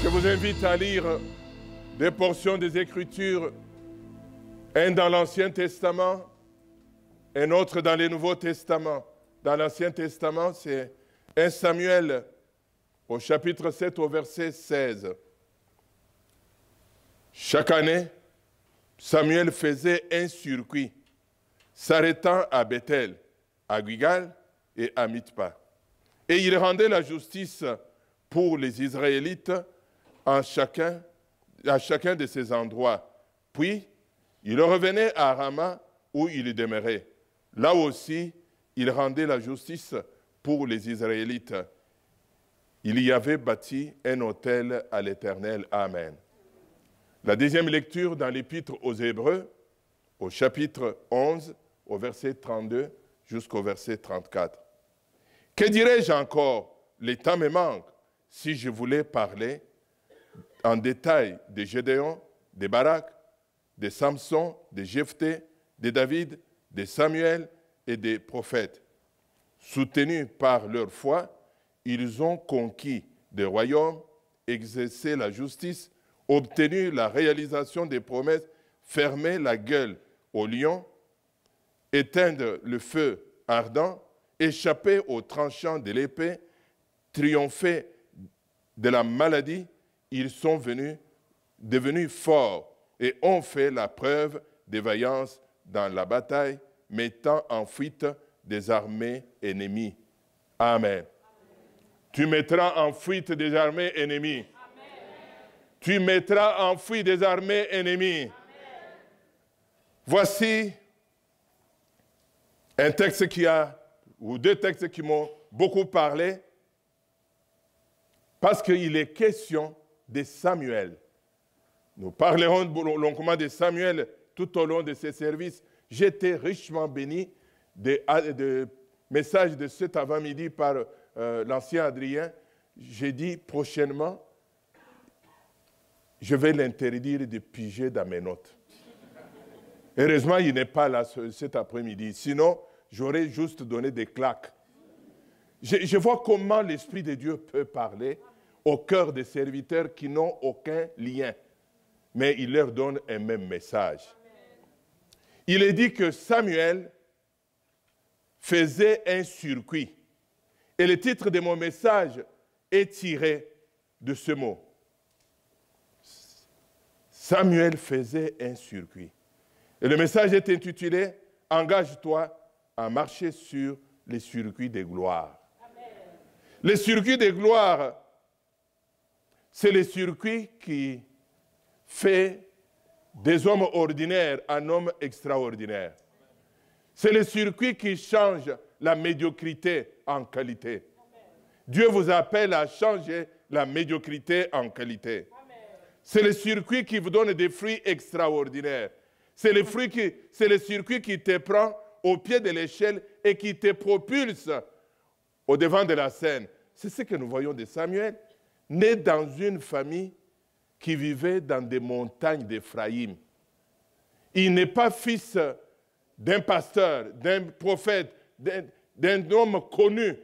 Je vous invite à lire des portions des Écritures, un dans l'Ancien Testament, un autre dans le Nouveau Testament. Dans l'Ancien Testament, c'est 1 Samuel au chapitre 7 au verset 16. Chaque année, Samuel faisait un circuit, s'arrêtant à Bethel, à Gilgal et à Mithpa. Et il rendait la justice pour les Israélites à chacun de ces endroits. Puis, il revenait à Rama où il demeurait. Là aussi, il rendait la justice pour les Israélites. Il y avait bâti un autel à l'Éternel. Amen. La deuxième lecture dans l'Épître aux Hébreux, au chapitre 11, au verset 32 jusqu'au verset 34. Que dirais-je encore? Le temps me manque. Si je voulais parler en détail de Gédéon, de Barak, de Samson, de Jephthé, de David, de Samuel et des prophètes. Soutenus par leur foi, ils ont conquis des royaumes, exercé la justice, obtenu la réalisation des promesses, fermé la gueule aux lions, éteindre le feu ardent, échappé aux tranchants de l'épée, triomphé de la maladie. Ils sont devenus forts et ont fait la preuve de vaillance dans la bataille, mettant en fuite des armées ennemies. Amen. Amen. Tu mettras en fuite des armées ennemies. Amen. Tu mettras en fuite des armées ennemies. Amen. Voici un texte ou deux textes qui m'ont beaucoup parlé, parce qu'il est question de Samuel. Nous parlerons longuement de Samuel tout au long de ces services. J'étais richement béni de messages de cet avant-midi par l'ancien Adrien. J'ai dit prochainement, je vais l'interdire de piger dans mes notes. Heureusement, il n'est pas là cet après-midi. Sinon, j'aurais juste donné des claques. Je vois comment l'Esprit de Dieu peut parler au cœur des serviteurs qui n'ont aucun lien. Mais il leur donne un même message. Il est dit que Samuel faisait un circuit. Et le titre de mon message est tiré de ce mot. Samuel faisait un circuit. Et le message est intitulé « Engage-toi à marcher sur les circuits de gloire ». Les circuits de gloire, c'est le circuit qui fait des hommes ordinaires un homme extraordinaire. C'est le circuit qui change la médiocrité en qualité. Dieu vous appelle à changer la médiocrité en qualité. C'est le circuit qui vous donne des fruits extraordinaires. C'est le circuit qui te prend au pied de l'échelle et qui te propulse au devant de la scène. C'est ce que nous voyons de Samuel, né dans une famille qui vivait dans des montagnes d'Éphraïm. Il n'est pas fils d'un pasteur, d'un prophète, d'un homme connu,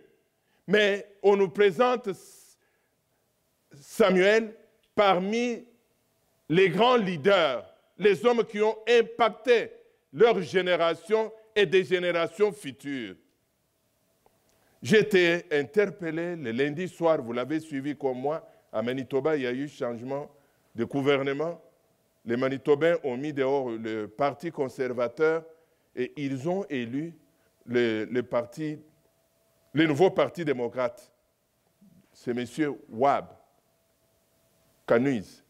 mais on nous présente Samuel parmi les grands leaders, les hommes qui ont impacté leur génération et des générations futures. J'ai été interpellé le lundi soir, vous l'avez suivi comme moi, à Manitoba, il y a eu changement de gouvernement. Les Manitobains ont mis dehors le Parti conservateur et ils ont élu le nouveau Parti démocrate. C'est M. Wab Kanuiz.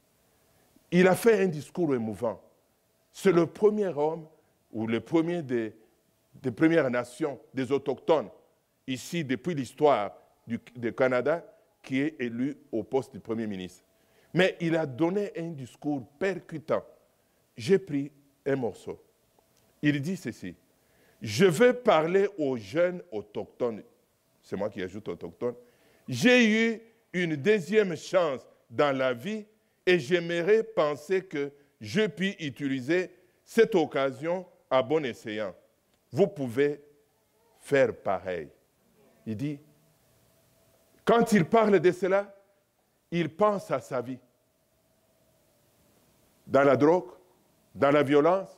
Il a fait un discours émouvant. C'est le premier homme, ou le premier des Premières Nations, des Autochtones, ici depuis l'histoire du Canada, qui est élu au poste du Premier ministre. Mais il a donné un discours percutant. J'ai pris un morceau. Il dit ceci: je veux parler aux jeunes autochtones. C'est moi qui ajoute autochtones. J'ai eu une deuxième chance dans la vie et j'aimerais penser que je puis utiliser cette occasion à bon escient. Vous pouvez faire pareil. Il dit, quand il parle de cela, il pense à sa vie. Dans la drogue, dans la violence,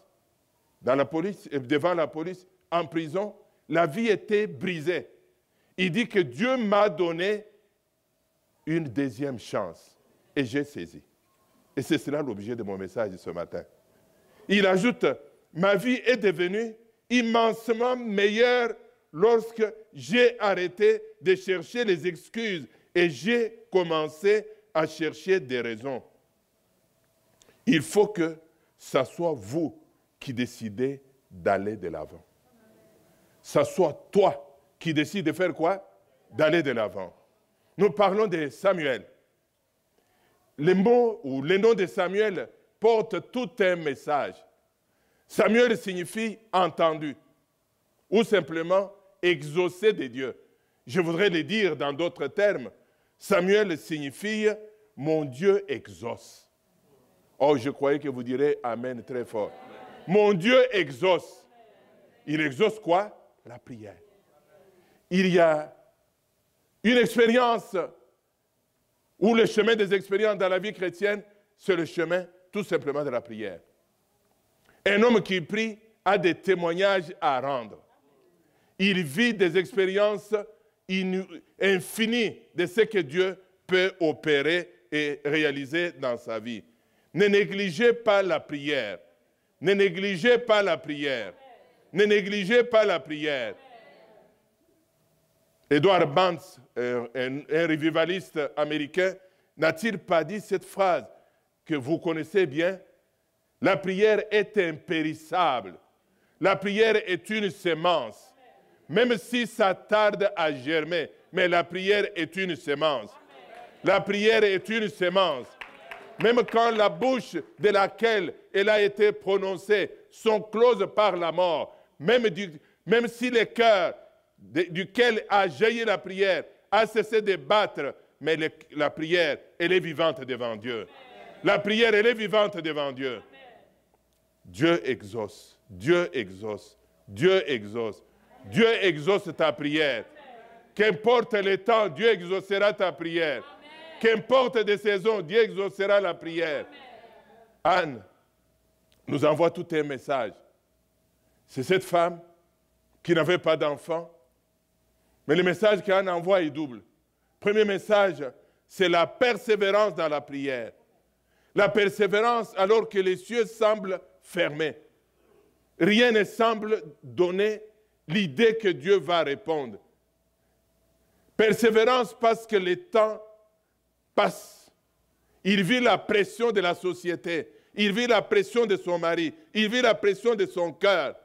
dans la police, devant la police, en prison, la vie était brisée. Il dit que Dieu m'a donné une deuxième chance et j'ai saisi. Et c'est cela l'objet de mon message ce matin. Il ajoute, ma vie est devenue immensement meilleure lorsque j'ai arrêté de chercher les excuses et j'ai commencé à chercher des raisons. Il faut que ce soit vous qui décidez d'aller de l'avant. Ce soit toi qui décides de faire quoi? D'aller de l'avant. Nous parlons de Samuel. Les mots ou les noms de Samuel portent tout un message. Samuel signifie entendu ou simplement exaucé de Dieu. Je voudrais le dire dans d'autres termes. Samuel signifie mon Dieu exauce. Oh, je croyais que vous direz Amen très fort. Mon Dieu exauce. Il exauce quoi? La prière. Il y a une expérience ou le chemin des expériences dans la vie chrétienne, c'est le chemin tout simplement de la prière. Un homme qui prie a des témoignages à rendre. Il vit des expériences infinies de ce que Dieu peut opérer et réaliser dans sa vie. Ne négligez pas la prière. Ne négligez pas la prière. Ne négligez pas la prière. Edward Banks, un revivaliste américain, n'a-t-il pas dit cette phrase que vous connaissez bien? La prière est impérissable. La prière est une semence. Même si ça tarde à germer, mais la prière est une semence. La prière est une semence. Même quand la bouche de laquelle elle a été prononcée sont closes par la mort, même si le cœur duquel a jailli la prière a cessé de battre, mais la prière, elle est vivante devant Dieu. La prière, elle est vivante devant Dieu. Dieu exauce, Dieu exauce, Dieu exauce. Dieu exauce ta prière. Qu'importe le temps, Dieu exaucera ta prière. Qu'importe des saisons, Dieu exaucera la prière. Anne nous envoie tout un message. C'est cette femme qui n'avait pas d'enfant. Mais le message qu'Anne envoie est double. Premier message, c'est la persévérance dans la prière. La persévérance alors que les cieux semblent fermés. Rien ne semble donner l'idée que Dieu va répondre. Persévérance parce que le temps passe. Il vit la pression de la société. Il vit la pression de son mari. Il vit la pression de son cœur.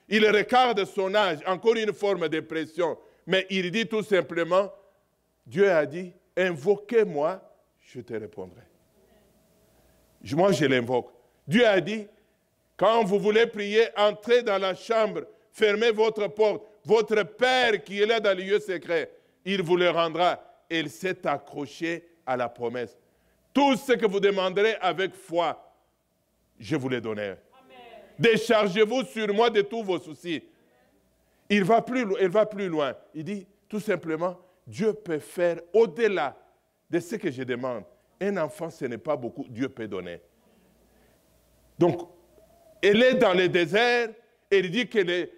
Il regarde son âge, encore une forme de pression. Mais il dit tout simplement, Dieu a dit, invoquez-moi, je te répondrai. Moi, je l'invoque. Dieu a dit, quand vous voulez prier, entrez dans la chambre, fermez votre porte. Votre Père qui est là dans le lieu secret, il vous le rendra. Et il s'est accroché à la promesse. Tout ce que vous demanderez avec foi, je vous le donnerai. Déchargez-vous sur moi de tous vos soucis. Elle va plus loin. Il dit tout simplement, Dieu peut faire au-delà de ce que je demande. Un enfant, ce n'est pas beaucoup, Dieu peut donner. Donc, elle est dans le désert, et il dit que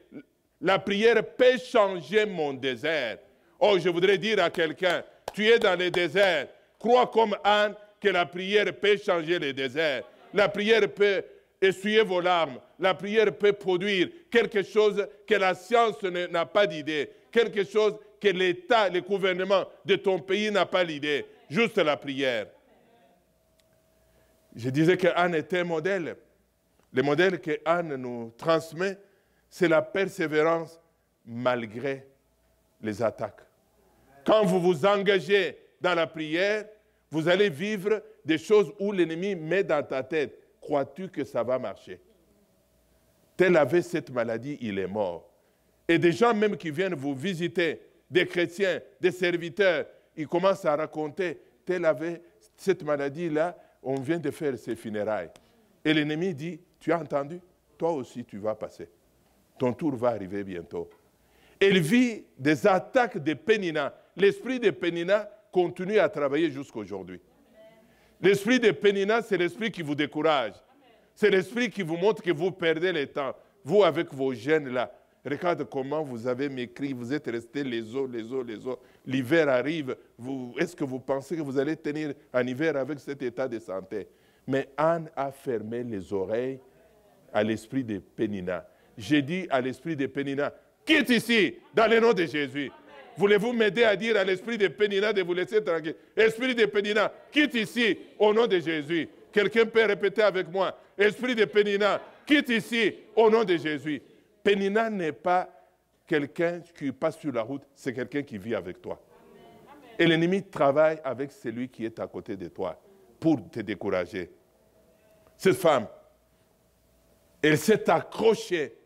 la prière peut changer mon désert. Oh, je voudrais dire à quelqu'un, tu es dans le désert, crois comme Anne que la prière peut changer le désert. La prière peut essuyer vos larmes. La prière peut produire quelque chose que la science n'a pas d'idée, quelque chose que l'État, le gouvernement de ton pays n'a pas l'idée. Juste la prière. Je disais que Anne était un modèle. Le modèle que Anne nous transmet, c'est la persévérance malgré les attaques. Quand vous vous engagez dans la prière, vous allez vivre des choses où l'ennemi met dans ta tête. Crois-tu que ça va marcher? Tel avait cette maladie, il est mort. Et des gens même qui viennent vous visiter, des chrétiens, des serviteurs, ils commencent à raconter, tel avait cette maladie-là, on vient de faire ses funérailles. Et l'ennemi dit, tu as entendu? Toi aussi tu vas passer. Ton tour va arriver bientôt. Elle vit des attaques de Pénina. L'esprit de Pénina continue à travailler jusqu'à aujourd'hui. L'esprit de Pénina, c'est l'esprit qui vous décourage. C'est l'esprit qui vous montre que vous perdez le temps. Vous, avec vos gènes là, regarde comment vous avez maigri, vous êtes restés les os. L'hiver arrive, est-ce que vous pensez que vous allez tenir en hiver avec cet état de santé? Mais Anne a fermé les oreilles à l'esprit de Pénina. J'ai dit à l'esprit de Pénina, quitte ici, dans le nom de Jésus. Voulez-vous m'aider à dire à l'esprit de Pénina de vous laisser tranquille? Esprit de Pénina, quitte ici, au nom de Jésus. Quelqu'un peut répéter avec moi, esprit de Pénina, quitte ici, au nom de Jésus. Pénina n'est pas quelqu'un qui passe sur la route, c'est quelqu'un qui vit avec toi. Et l'ennemi travaille avec celui qui est à côté de toi pour te décourager. Cette femme, elle s'est accrochée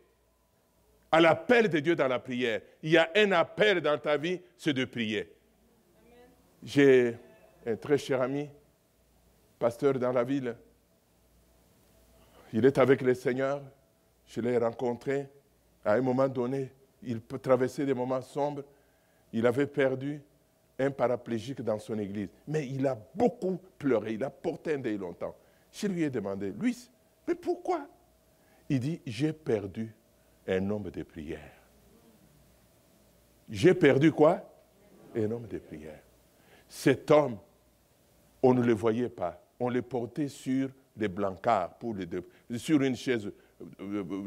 à l'appel de Dieu dans la prière. Il y a un appel dans ta vie, c'est de prier. J'ai un très cher ami, pasteur dans la ville. Il est avec le Seigneur. Je l'ai rencontré. À un moment donné, il peut traverser des moments sombres. Il avait perdu un paraplégique dans son église. Mais il a beaucoup pleuré. Il a porté un deuil longtemps. Je lui ai demandé, Luis, mais pourquoi? Il dit, j'ai perdu un homme de prière. J'ai perdu quoi? Un homme de prière. Cet homme, on ne le voyait pas. On le portait sur des blancards, sur une chaise,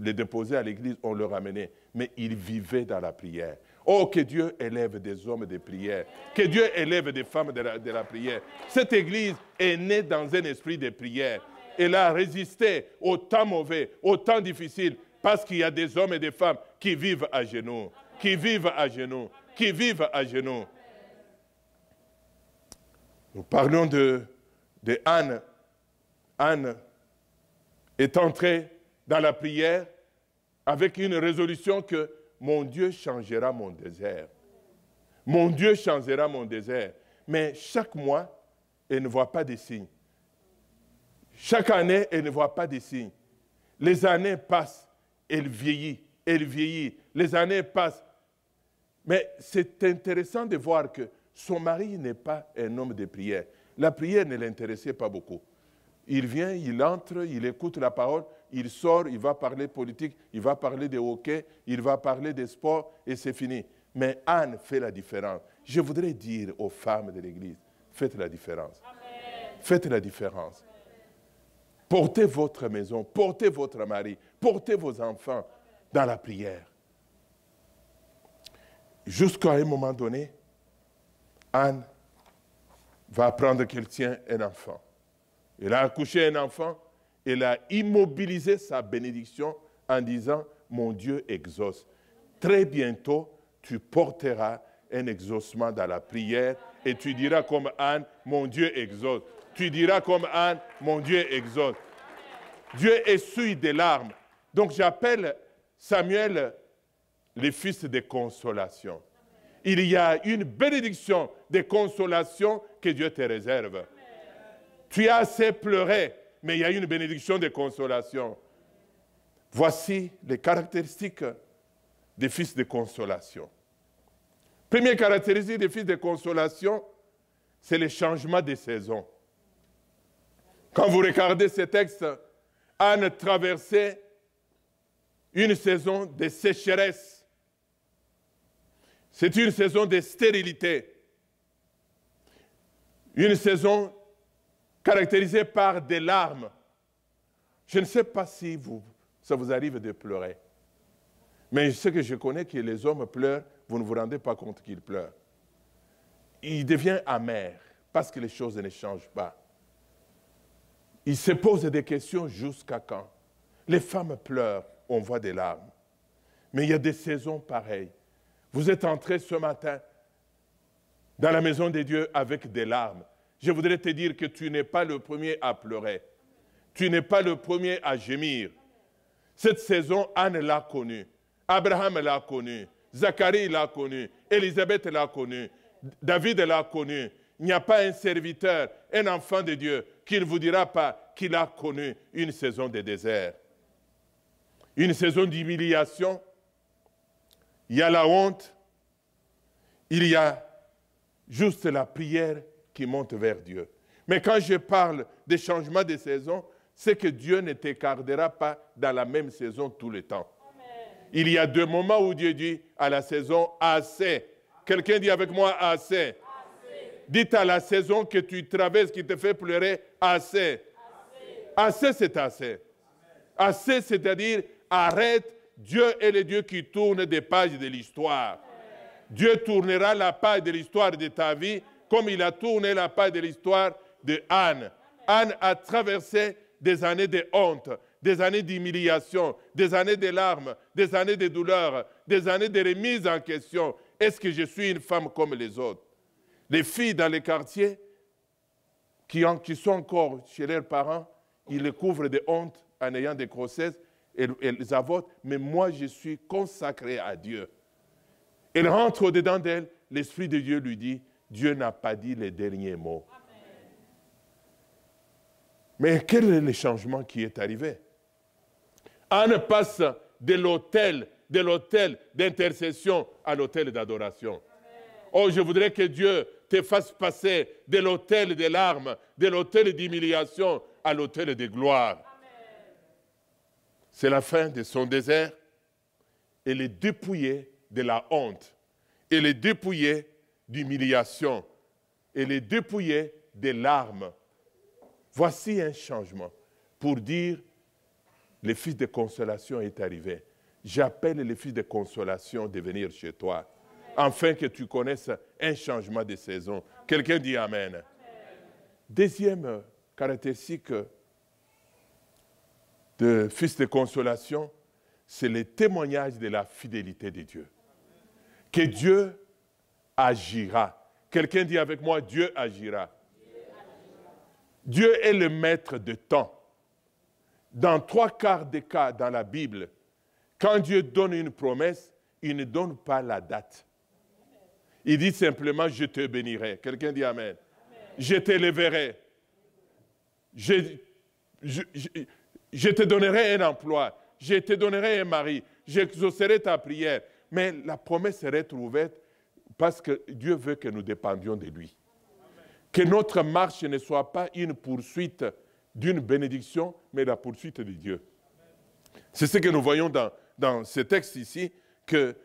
les déposer à l'église, on le ramenait. Mais il vivait dans la prière. Oh, que Dieu élève des hommes de prière. Que Dieu élève des femmes de la prière. Cette église est née dans un esprit de prière. Elle a résisté aux temps mauvais, aux temps difficiles, parce qu'il y a des hommes et des femmes qui vivent à genoux, qui vivent à genoux, qui vivent à genoux. Nous parlons de Anne. Anne est entrée dans la prière avec une résolution que mon Dieu changera mon désert. Mon Dieu changera mon désert. Mais chaque mois, elle ne voit pas de signes. Chaque année, elle ne voit pas de signes. Les années passent, elle vieillit, les années passent. Mais c'est intéressant de voir que son mari n'est pas un homme de prière. La prière ne l'intéressait pas beaucoup. Il vient, il entre, il écoute la parole, il sort, il va parler politique, il va parler de hockey, il va parler de sport et c'est fini. Mais Anne fait la différence. Je voudrais dire aux femmes de l'Église, faites la différence. Amen. Faites la différence. Portez votre maison, portez votre mari, portez vos enfants dans la prière. Jusqu'à un moment donné, Anne va apprendre qu'elle tient un enfant. Elle a accouché un enfant, elle a immobilisé sa bénédiction en disant, mon Dieu exauce. Très bientôt, tu porteras un exaucement dans la prière et tu diras comme Anne, mon Dieu exauce. Tu diras comme Anne, mon Dieu exauce. Dieu essuie des larmes. Donc j'appelle Samuel le fils de consolation. Il y a une bénédiction de consolation que Dieu te réserve. Tu as assez pleuré, mais il y a une bénédiction de consolation. Voici les caractéristiques des fils de consolation. Première caractéristique des fils de consolation, c'est le changement de saison. Quand vous regardez ce texte, Anne traversait une saison de sécheresse. C'est une saison de stérilité. Une saison caractérisée par des larmes. Je ne sais pas si ça vous arrive de pleurer. Mais ce que je connais, que les hommes pleurent, vous ne vous rendez pas compte qu'ils pleurent. Il devient amer parce que les choses ne changent pas. Il se pose des questions jusqu'à quand? Les femmes pleurent, on voit des larmes. Mais il y a des saisons pareilles. Vous êtes entré ce matin dans la maison de Dieu avec des larmes. Je voudrais te dire que tu n'es pas le premier à pleurer. Tu n'es pas le premier à gémir. Cette saison, Anne l'a connue. Abraham l'a connue. Zacharie l'a connue. Élisabeth l'a connue. David l'a connue. Il n'y a pas un serviteur, un enfant de Dieu, qui ne vous dira pas qu'il a connu une saison de désert. Une saison d'humiliation. Il y a la honte. Il y a juste la prière qui monte vers Dieu. Mais quand je parle des changements de saison, c'est que Dieu ne t'écartera pas dans la même saison tout le temps. Il y a des moments où Dieu dit à la saison assez. Quelqu'un dit avec moi assez. Dites à la saison que tu traverses, qui te fait pleurer, assez. Assez, c'est assez. Assez, c'est-à-dire arrête. Dieu est le Dieu qui tourne des pages de l'histoire. Dieu tournera la page de l'histoire de ta vie comme il a tourné la page de l'histoire de Anne. Anne a traversé des années de honte, des années d'humiliation, des années de larmes, des années de douleur, des années de remise en question. Est-ce que je suis une femme comme les autres? Les filles dans les quartiers qui sont encore chez leurs parents, ils les couvrent de honte en ayant des grossesses, elles avortent, mais moi je suis consacrée à Dieu. Elle rentre au-dedans d'elle, l'Esprit de Dieu lui dit, Dieu n'a pas dit les derniers mots. Amen. Mais quel est le changement qui est arrivé? Anne passe de l'autel d'intercession à l'autel d'adoration. Oh, je voudrais que Dieu te fasse passer de l'autel des larmes, de l'autel d'humiliation à l'autel de gloire. C'est la fin de son désert. Elle est dépouillée de la honte. Elle est dépouillée d'humiliation. Elle est dépouillée des larmes. Voici un changement pour dire le fils de consolation est arrivé. J'appelle le fils de consolation de venir chez toi, afin que tu connaisses un changement de saison. Quelqu'un dit Amen. Amen. Deuxième caractéristique de fils de consolation, c'est le témoignage de la fidélité de Dieu. Que Dieu agira. Quelqu'un dit avec moi, Dieu agira. Dieu est le maître de temps. Dans 3/4 des cas dans la Bible, quand Dieu donne une promesse, il ne donne pas la date. Il dit simplement, je te bénirai. Quelqu'un dit Amen. Je t'élèverai. Je te donnerai un emploi. Je te donnerai un mari. J'exaucerai ta prière. Mais la promesse serait ouverte parce que Dieu veut que nous dépendions de lui. Que notre marche ne soit pas une poursuite d'une bénédiction, mais la poursuite de Dieu. C'est ce que nous voyons dans ce texte ici, que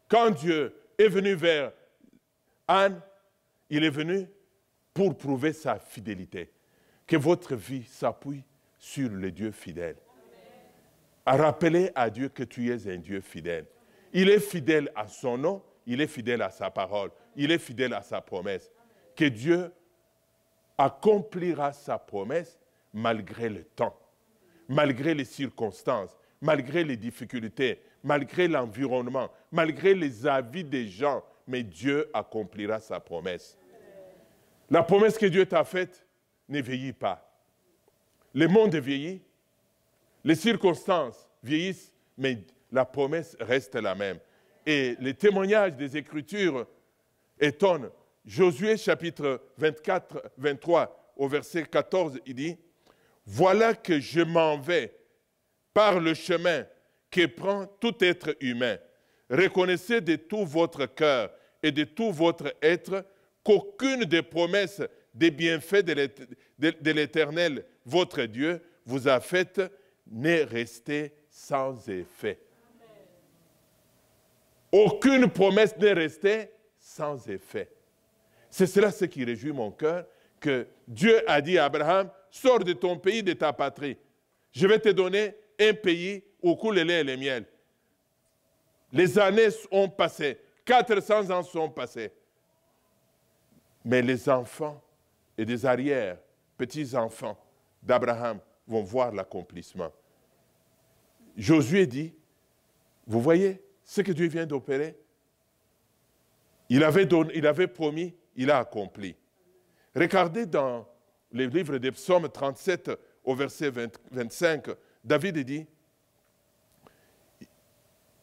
quand Dieu est venu vers Anne, il est venu pour prouver sa fidélité. Que votre vie s'appuie sur le Dieu fidèle. À rappeler à Dieu que tu es un Dieu fidèle. Il est fidèle à son nom, il est fidèle à sa parole, il est fidèle à sa promesse. Que Dieu accomplira sa promesse malgré le temps, malgré les circonstances, malgré les difficultés, malgré l'environnement, malgré les avis des gens, mais Dieu accomplira sa promesse. La promesse que Dieu t'a faite ne vieillit pas. Le monde vieillit, les circonstances vieillissent, mais la promesse reste la même. Et les témoignages des Écritures étonnent. Josué chapitre 24, 23, au verset 14, il dit « Voilà que je m'en vais par le chemin que prend tout être humain. Reconnaissez de tout votre cœur et de tout votre être qu'aucune des promesses des bienfaits de l'Éternel, votre Dieu, vous a faites n'est restée sans effet. » Aucune promesse n'est restée sans effet. C'est cela ce qui réjouit mon cœur, que Dieu a dit à Abraham, sors de ton pays, de ta patrie. Je vais te donner un pays où coule le lait et le miel. Les années ont passé, 400 ans sont passés. Mais les enfants et des arrières, petits-enfants d'Abraham vont voir l'accomplissement. Josué dit, vous voyez ce que Dieu vient d'opérer? Il avait promis, il a accompli. Regardez dans le livre des Psaumes 37 au verset 25, David dit,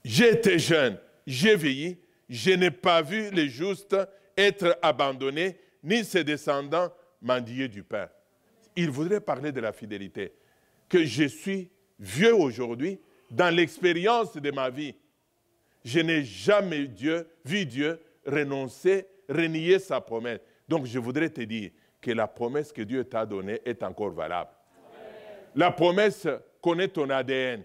j'ai été jeune, j'ai vieilli, je n'ai pas vu les justes être abandonnés, ni ses descendants mendier du pain. Il voudrait parler de la fidélité. Que je suis vieux aujourd'hui, dans l'expérience de ma vie, je n'ai jamais vu Dieu renoncer renier sa promesse. Donc je voudrais te dire que la promesse que Dieu t'a donnée est encore valable. La promesse connaît ton ADN.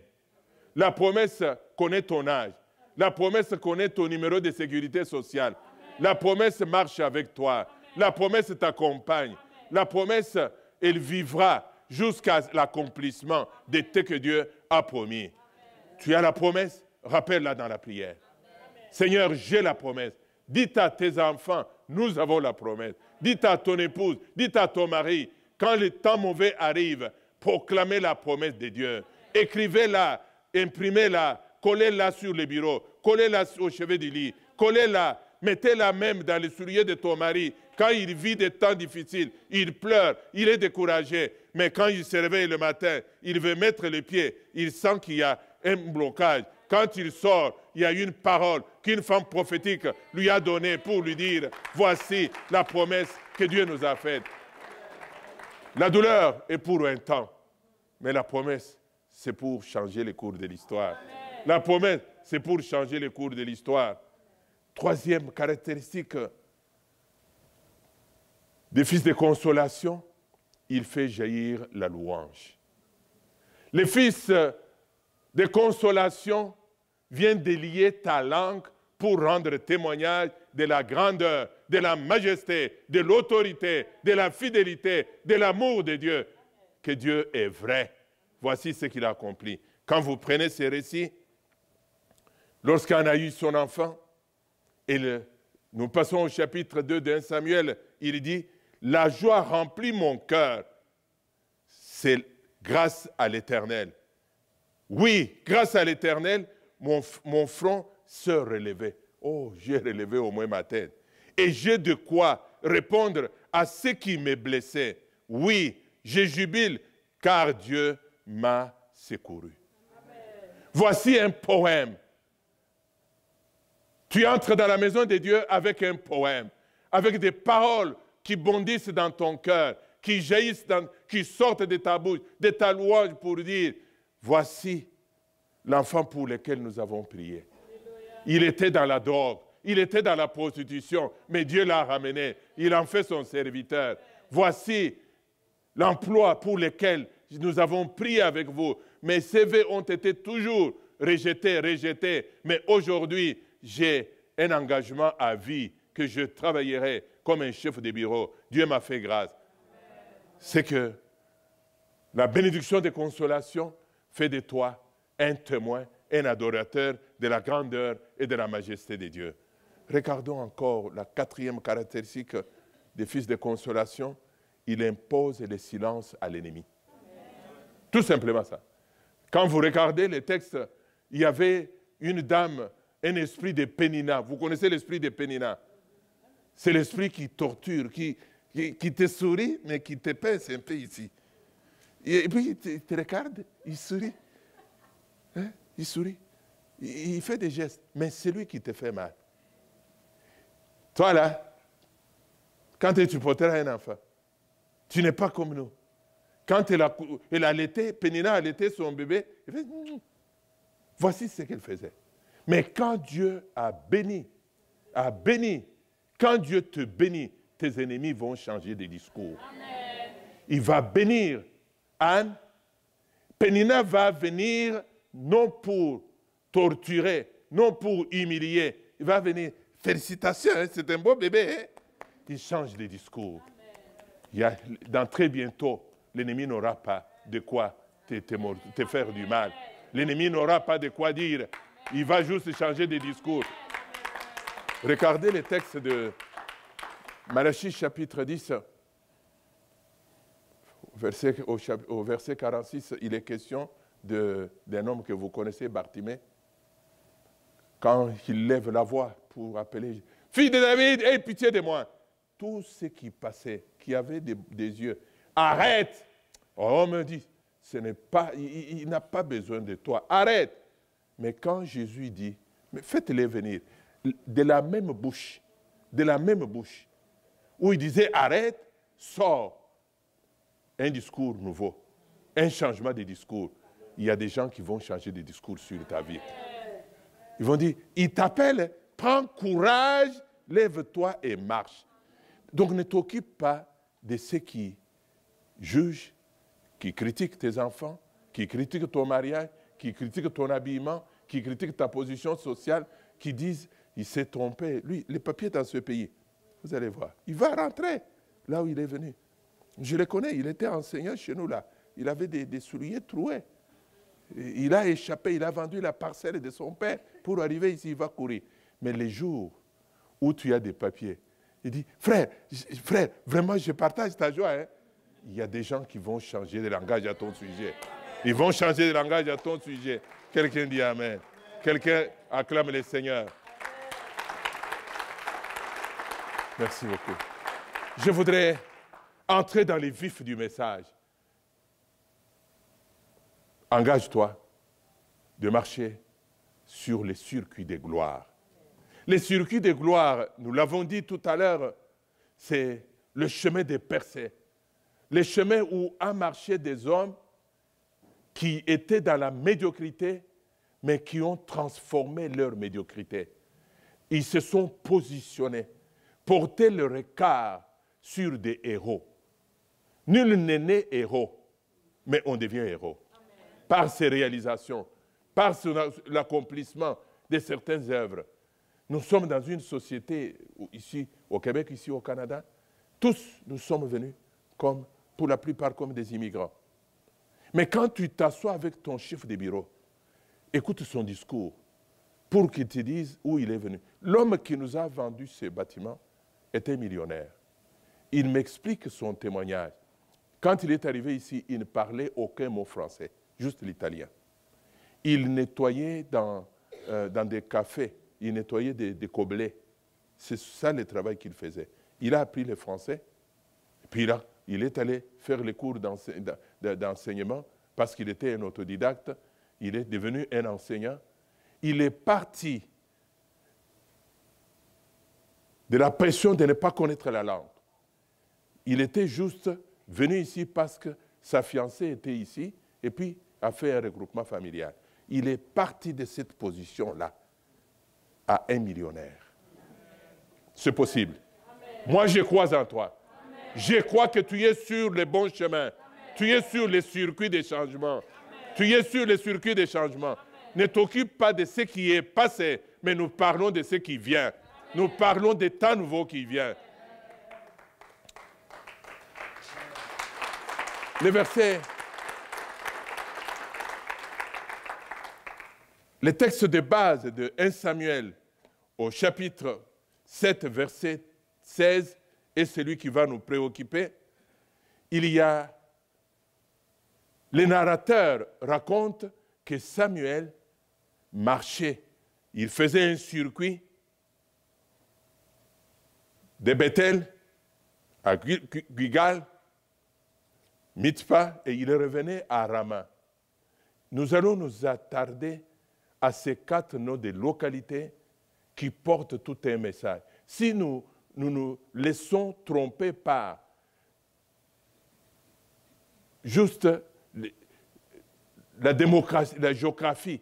La promesse connaît ton âge. La promesse connaît ton numéro de sécurité sociale. La promesse marche avec toi. La promesse t'accompagne. La promesse, elle vivra jusqu'à l'accomplissement de ce que Dieu a promis. Tu as la promesse, rappelle-la dans la prière. Seigneur, j'ai la promesse. Dites à tes enfants, nous avons la promesse. Dites à ton épouse, dites à ton mari, quand le temps mauvais arrive, proclamez la promesse de Dieu. Écrivez-la, imprimez-la, collez-la sur le bureau, collez-la au chevet du lit, collez-la, mettez-la même dans les souliers de ton mari. Quand il vit des temps difficiles, il pleure, il est découragé. Mais quand il se réveille le matin, il veut mettre les pieds, il sent qu'il y a un blocage. Quand il sort, il y a une parole qu'une femme prophétique lui a donnée pour lui dire, voici la promesse que Dieu nous a faite. La douleur est pour un temps, mais la promesse, c'est pour changer le cours de l'histoire. La promesse, c'est pour changer le cours de l'histoire. Troisième caractéristique des fils de consolation, il fait jaillir la louange. Les fils de consolation viennent délier ta langue pour rendre témoignage de la grandeur, de la majesté, de l'autorité, de la fidélité, de l'amour de Dieu, que Dieu est vrai. Voici ce qu'il a accompli. Quand vous prenez ces récits, lorsqu'on a eu son enfant, et nous passons au chapitre 2 de 1 Samuel, il dit, la joie remplit mon cœur, c'est grâce à l'Éternel. Oui, grâce à l'Éternel, mon front se relevait. Oh, j'ai relevé au moins ma tête. Et j'ai de quoi répondre à ce qui me blessait. Oui, je jubile, car Dieu m'a secouru. Amen. Voici un poème. Tu entres dans la maison de Dieu avec un poème, avec des paroles qui bondissent dans ton cœur, qui jaillissent, qui sortent de ta bouche, de ta louange pour dire, voici l'enfant pour lequel nous avons prié. Il était dans la drogue, il était dans la prostitution, mais Dieu l'a ramené, il en fait son serviteur. Voici l'emploi pour lequel nous avons prié avec vous. Mes CV ont été toujours rejetés, mais aujourd'hui, j'ai un engagement à vie que je travaillerai comme un chef de bureau. Dieu m'a fait grâce. C'est que la bénédiction de consolation fait de toi un témoin, un adorateur de la grandeur et de la majesté de Dieu. Regardons encore la quatrième caractéristique des fils de consolation. Il impose le silence à l'ennemi. Tout simplement ça. Quand vous regardez les textes, il y avait une dame, un esprit de Pénina. Vous connaissez l'esprit de Pénina? C'est l'esprit qui torture, qui te sourit, mais qui te pince un peu ici. Et puis il te regarde, il sourit. Hein? Il sourit. Il fait des gestes, mais c'est lui qui te fait mal. Toi là, quand tu porteras un enfant, tu n'es pas comme nous. Quand elle allaitait, Pénina allaitait son bébé, elle fait, voici ce qu'elle faisait. Mais quand Dieu a béni, quand Dieu te bénit, tes ennemis vont changer de discours. Amen. Il va bénir Anne. Pénina va venir non pour torturer, non pour humilier. Il va venir, félicitations, hein, c'est un beau bébé. Hein? Il change de discours. Dans très bientôt, l'ennemi n'aura pas de quoi te faire du mal. L'ennemi n'aura pas de quoi dire. Il va juste changer de discours. Regardez le texte de Malachie chapitre 10. Au verset 46, il est question d'un homme que vous connaissez, Bartimée. Quand il lève la voix pour appeler « Fille de David, aie pitié de moi !» Tout ce qui passait, qui avait des yeux, arrête. On me dit, il n'a pas besoin de toi, arrête. Mais quand Jésus dit, mais faites-les venir, de la même bouche, où il disait arrête, sort un discours nouveau, un changement de discours. Il y a des gens qui vont changer de discours sur ta vie. Ils vont dire, il t'appelle, prends courage, lève-toi et marche. Donc ne t'occupe pas de ceux qui jugent, qui critiquent tes enfants, qui critiquent ton mariage, qui critiquent ton habillement, qui critiquent ta position sociale, qui disent, il s'est trompé. Lui, les papiers dans ce pays, vous allez voir, il va rentrer là où il est venu. Je le connais, il était enseignant chez nous là. Il avait des souliers troués. Il a échappé, il a vendu la parcelle de son père pour arriver ici, il va courir. Mais les jours où tu as des papiers, il dit, frère, vraiment je partage ta joie. Hein? Il y a des gens qui vont changer de langage à ton sujet. Ils vont changer de langage à ton sujet. Quelqu'un dit Amen. Quelqu'un acclame le Seigneur. Merci beaucoup. Je voudrais entrer dans les vifs du message. Engage-toi de marcher sur les circuits de gloire. Les circuits de gloire, nous l'avons dit tout à l'heure, c'est le chemin des percées. Le chemin où ont marché des hommes qui étaient dans la médiocrité, mais qui ont transformé leur médiocrité. Ils se sont positionnés, porté le regard sur des héros. Nul n'est né héros, mais on devient héros. Par ses réalisations, par l'accomplissement de certaines œuvres. Nous sommes dans une société, ici au Québec, ici au Canada, tous nous sommes venus, comme, pour la plupart comme des immigrants. Mais quand tu t'assois avec ton chef de bureau, écoute son discours pour qu'il te dise où il est venu. L'homme qui nous a vendu ce bâtiment était millionnaire. Il m'explique son témoignage. Quand il est arrivé ici, il ne parlait aucun mot français, juste l'italien. Il nettoyait dans des cafés, il nettoyait des gobelets. C'est ça le travail qu'il faisait. Il a appris le français, puis il est allé faire les cours d'enseignement parce qu'il était un autodidacte. Il est devenu un enseignant. Il est parti de la pression de ne pas connaître la langue. Il était juste venu ici parce que sa fiancée était ici et puis a fait un regroupement familial. Il est parti de cette position-là à un millionnaire. C'est possible. Amen. Moi, je crois en toi. Amen. Je crois que tu es sur le bon chemin. Amen. Tu es sur le circuit des changements. Amen. Tu es sur le circuit des changements. Amen. Ne t'occupe pas de ce qui est passé, mais nous parlons de ce qui vient. Amen. Nous parlons des temps nouveaux qui viennent. Le verset, le texte de base de 1 Samuel au chapitre 7, verset 16, est celui qui va nous préoccuper. Il y a, le narrateur raconte que Samuel marchait. Il faisait un circuit de Bethel à Gilgal, Mitzpah, et il revenait à Rama. Nous allons nous attarder à ces 4 noms de localités qui portent tout un message. Si nous nous laissons tromper par juste la démocratie, la géographie,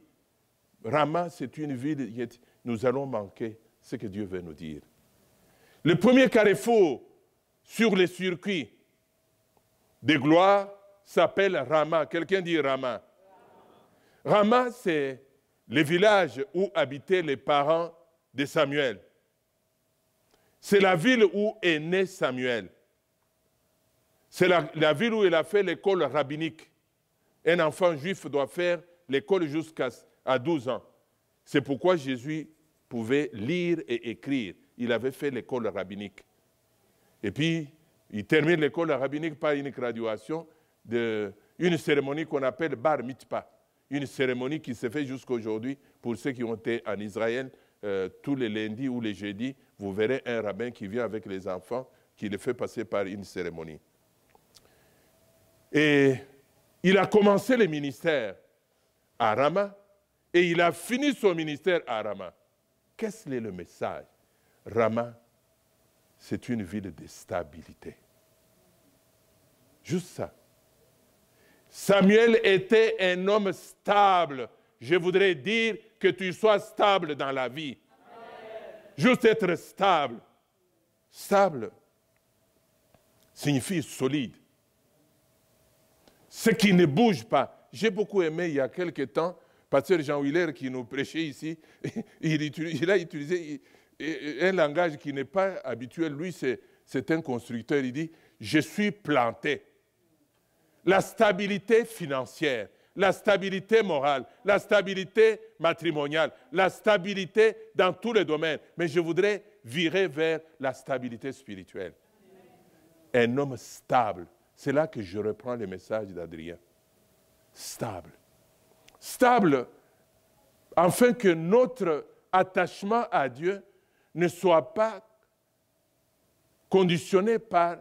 Rama, c'est une ville, nous allons manquer ce que Dieu veut nous dire. Le premier carrefour sur les circuits de gloire s'appelle Rama. Quelqu'un dit Rama. Rama, c'est le village où habitaient les parents de Samuel. C'est la ville où est né Samuel. C'est la ville où il a fait l'école rabbinique. Un enfant juif doit faire l'école jusqu'à 12 ans. C'est pourquoi Jésus pouvait lire et écrire. Il avait fait l'école rabbinique. Et puis, il termine l'école rabbinique par une graduation, une cérémonie qu'on appelle Bar Mitzpah. Une cérémonie qui se fait jusqu'à aujourd'hui. Pour ceux qui ont été en Israël, tous les lundis ou les jeudis, vous verrez un rabbin qui vient avec les enfants, qui les fait passer par une cérémonie. Et il a commencé le ministère à Rama et il a fini son ministère à Rama. Qu'est-ce que le message? Rama, c'est une ville de stabilité. Juste ça. Samuel était un homme stable. Je voudrais dire que tu sois stable dans la vie. Amen. Juste être stable. Stable signifie solide. Ce qui ne bouge pas. J'ai beaucoup aimé il y a quelque temps, pasteur Jean Willer qui nous prêchait ici, il a utilisé un langage qui n'est pas habituel. Lui, c'est un constructeur. Il dit, je suis planté. La stabilité financière, la stabilité morale, la stabilité matrimoniale, la stabilité dans tous les domaines. Mais je voudrais virer vers la stabilité spirituelle. Un homme stable. C'est là que je reprends le message d'Adrien. Stable. Stable, afin que notre attachement à Dieu ne soit pas conditionné par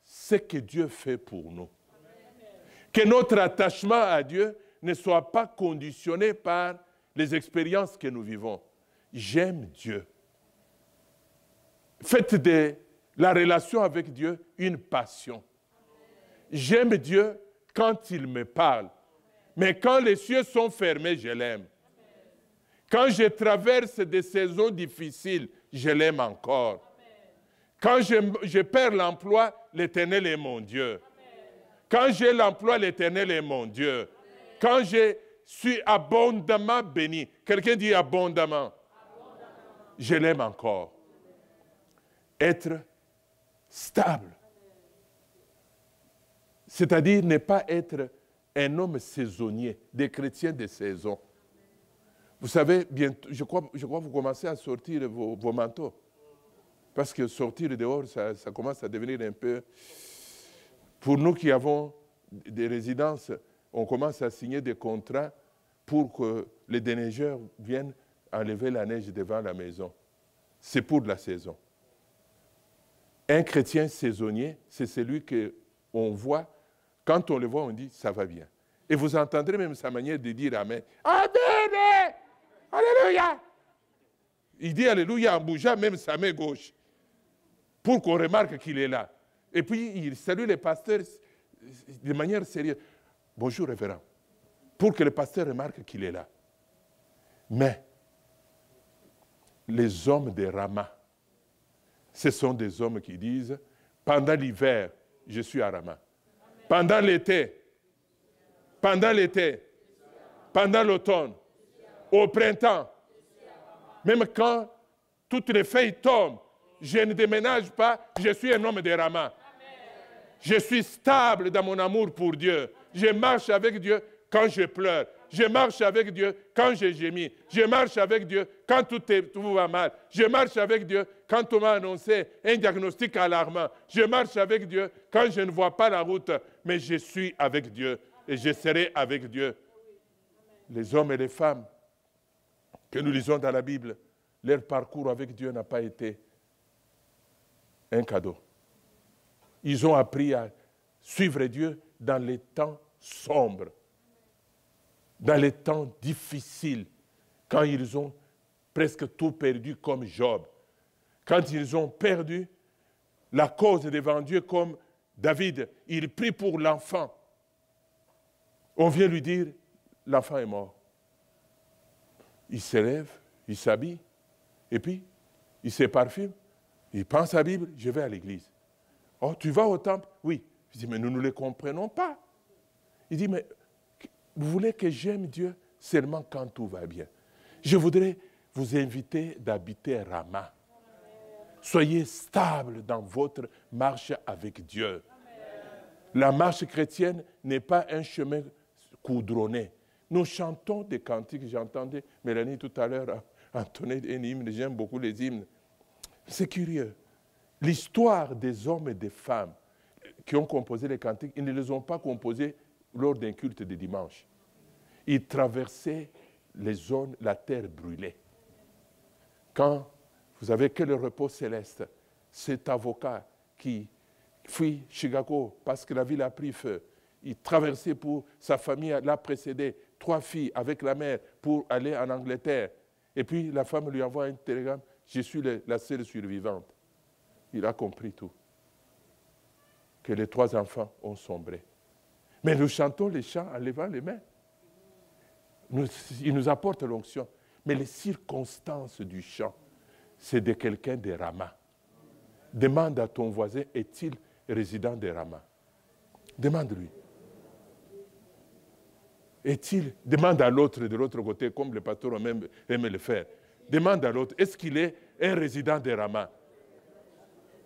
ce que Dieu fait pour nous. Que notre attachement à Dieu ne soit pas conditionné par les expériences que nous vivons. J'aime Dieu. Faites de la relation avec Dieu une passion. J'aime Dieu quand il me parle. Mais quand les cieux sont fermés, je l'aime. Quand je traverse des saisons difficiles, je l'aime encore. Quand je perds l'emploi, l'Éternel est mon Dieu. Quand j'ai l'emploi, l'Éternel est mon Dieu. Quand je suis abondamment béni, quelqu'un dit abondamment, je l'aime encore. Être stable. C'est-à-dire ne pas être un homme saisonnier, des chrétiens de saison. Vous savez, bientôt, je crois que vous commencez à sortir vos manteaux. Parce que sortir dehors, ça commence à devenir un peu... Pour nous qui avons des résidences, on commence à signer des contrats pour que les déneigeurs viennent enlever la neige devant la maison. C'est pour la saison. Un chrétien saisonnier, c'est celui qu'on voit, quand on le voit, on dit, ça va bien. Et vous entendrez même sa manière de dire Amen. Amen! Alléluia! Il dit Alléluia en bougeant même sa main gauche, pour qu'on remarque qu'il est là. Et puis, il salue les pasteurs de manière sérieuse. Bonjour, révérend. Pour que le pasteur remarque qu'il est là. Mais, les hommes de Rama, ce sont des hommes qui disent, pendant l'hiver, je suis à Rama. Pendant l'été, pendant l'automne, au printemps, même quand toutes les feuilles tombent, je ne déménage pas, je suis un homme de Rama. Je suis stable dans mon amour pour Dieu. Je marche avec Dieu quand je pleure. Je marche avec Dieu quand je gémis. Je marche avec Dieu quand tout va mal. Je marche avec Dieu quand on m'a annoncé un diagnostic alarmant. Je marche avec Dieu quand je ne vois pas la route, mais je suis avec Dieu et je serai avec Dieu. Les hommes et les femmes que nous lisons dans la Bible, leur parcours avec Dieu n'a pas été un cadeau. Ils ont appris à suivre Dieu dans les temps sombres, dans les temps difficiles, quand ils ont presque tout perdu comme Job, quand ils ont perdu la cause devant Dieu comme David, il prie pour l'enfant. On vient lui dire, l'enfant est mort. Il se lève, il s'habille, et puis il se parfume, il pense à la Bible, je vais à l'église. Oh, tu vas au temple? Oui. Je dis, mais nous ne le comprenons pas. Il dit, mais vous voulez que j'aime Dieu seulement quand tout va bien. Je voudrais vous inviter d'habiter Rama. Soyez stable dans votre marche avec Dieu. La marche chrétienne n'est pas un chemin goudronné. Nous chantons des cantiques. J'entendais Mélanie tout à l'heure entonner un hymne. J'aime beaucoup les hymnes. C'est curieux. L'histoire des hommes et des femmes qui ont composé les cantiques, ils ne les ont pas composés lors d'un culte de dimanche. Ils traversaient les zones, la terre brûlée. Quand vous avez que le repos céleste, cet avocat qui fuit Chicago parce que la ville a pris feu, il traversait pour sa famille, l'a précédé, 3 filles avec la mère pour aller en Angleterre. Et puis la femme lui envoie un télégramme, je suis la seule survivante. Il a compris tout. Que les 3 enfants ont sombré. Mais nous chantons les chants en levant les mains. Il nous apporte l'onction. Mais les circonstances du chant, c'est de quelqu'un de Rama. Demande à ton voisin, est-il résident de Rama? Demande-lui. Est-il, demande à l'autre de l'autre côté, comme le pasteur aime le faire. Demande à l'autre, est-ce qu'il est un résident de Rama?